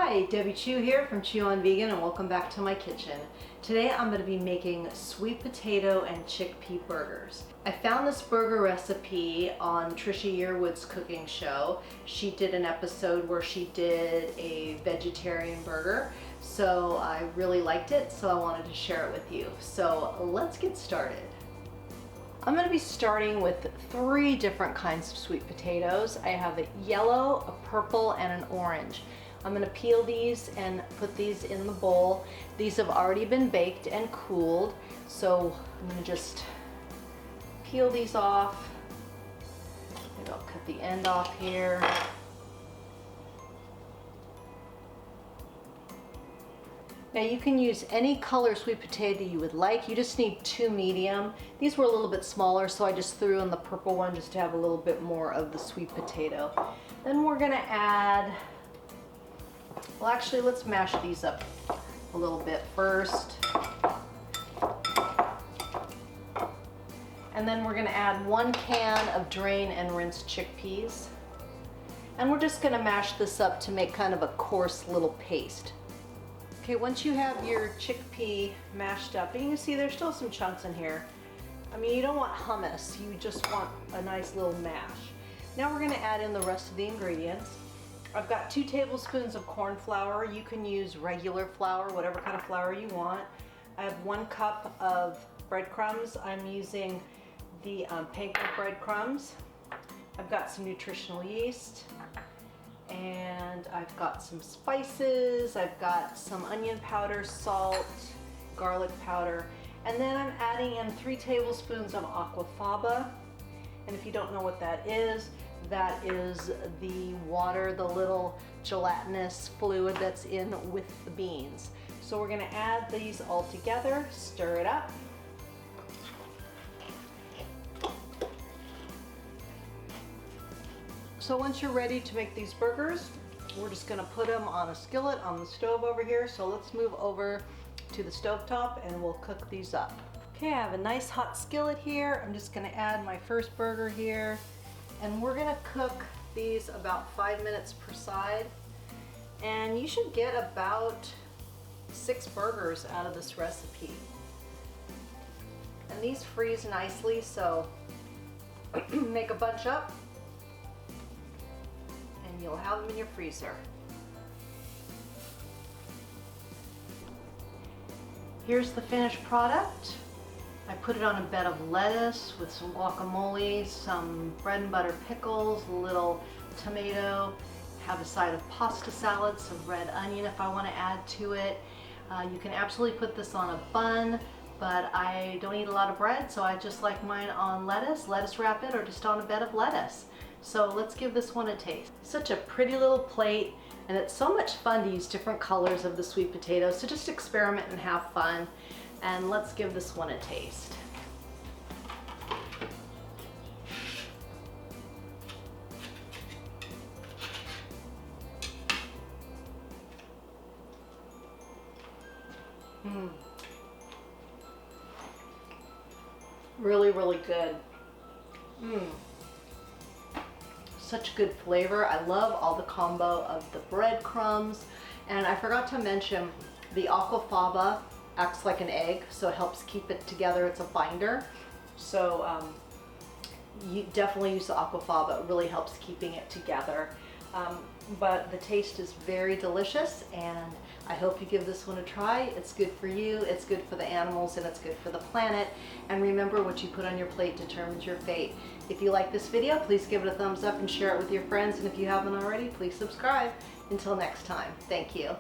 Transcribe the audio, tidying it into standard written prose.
Hi, Debbie Chu here from Chew on Vegan, and welcome back to my kitchen. Today I'm going to be making sweet potato and chickpea burgers. I found this burger recipe on Trisha Yearwood's cooking show. She did an episode where she did a vegetarian burger, so I really liked it, so I wanted to share it with you. So let's get started. I'm going to be starting with 3 different kinds of sweet potatoes. I have a yellow, a purple, and an orange. I'm going to peel these and put these in the bowl. These have already been baked and cooled, so I'm going to just peel these off. Maybe I'll cut the end off here. Now you can use any color sweet potato you would like. You just need 2 medium. These were a little bit smaller, so I just threw in the purple one just to have a little bit more of the sweet potato. Then we're going to add, well, actually, let's mash these up a little bit first. And then we're going to add 1 can of drain and rinse chickpeas. And we're just going to mash this up to make kind of a coarse little paste. Okay, once you have your chickpea mashed up, and you can see there's still some chunks in here. I mean, you don't want hummus, you just want a nice little mash. Now we're going to add in the rest of the ingredients. I've got 2 tablespoons of corn flour. You can use regular flour, whatever kind of flour you want. I have 1 cup of breadcrumbs. I'm using the Panko breadcrumbs. I've got some nutritional yeast, and I've got some spices. I've got some onion powder, salt, garlic powder, and then I'm adding in 3 tablespoons of aquafaba. And if you don't know what that is the water, the little gelatinous fluid that's in with the beans. So we're going to add these all together, stir it up. So once you're ready to make these burgers, we're just going to put them on a skillet on the stove over here. So let's move over to the stovetop and we'll cook these up. Okay, I have a nice hot skillet here. I'm just going to add my first burger here. And we're going to cook these about 5 minutes per side. And you should get about 6 burgers out of this recipe. And these freeze nicely, so make a bunch up and you'll have them in your freezer. Here's the finished product. I put it on a bed of lettuce with some guacamole, some bread and butter pickles, a little tomato, have a side of pasta salad, some red onion if I want to add to it. You can absolutely put this on a bun, but I don't eat a lot of bread, so I just like mine on lettuce wrap it, or just on a bed of lettuce. So let's give this one a taste. Such a pretty little plate, and it's so much fun to use different colors of the sweet potatoes, so just experiment and have fun. And let's give this one a taste. Really, really good. Such good flavor. I love all the combo of the breadcrumbs. And I forgot to mention the aquafaba acts like an egg, so it helps keep it together. It's a binder. So you definitely use the aquafaba. It really helps keeping it together. But the taste is very delicious, and I hope you give this one a try. It's good for you, it's good for the animals, and it's good for the planet. And remember, what you put on your plate determines your fate. If you like this video, please give it a thumbs up and share it with your friends. And if you haven't already, please subscribe. Until next time, thank you.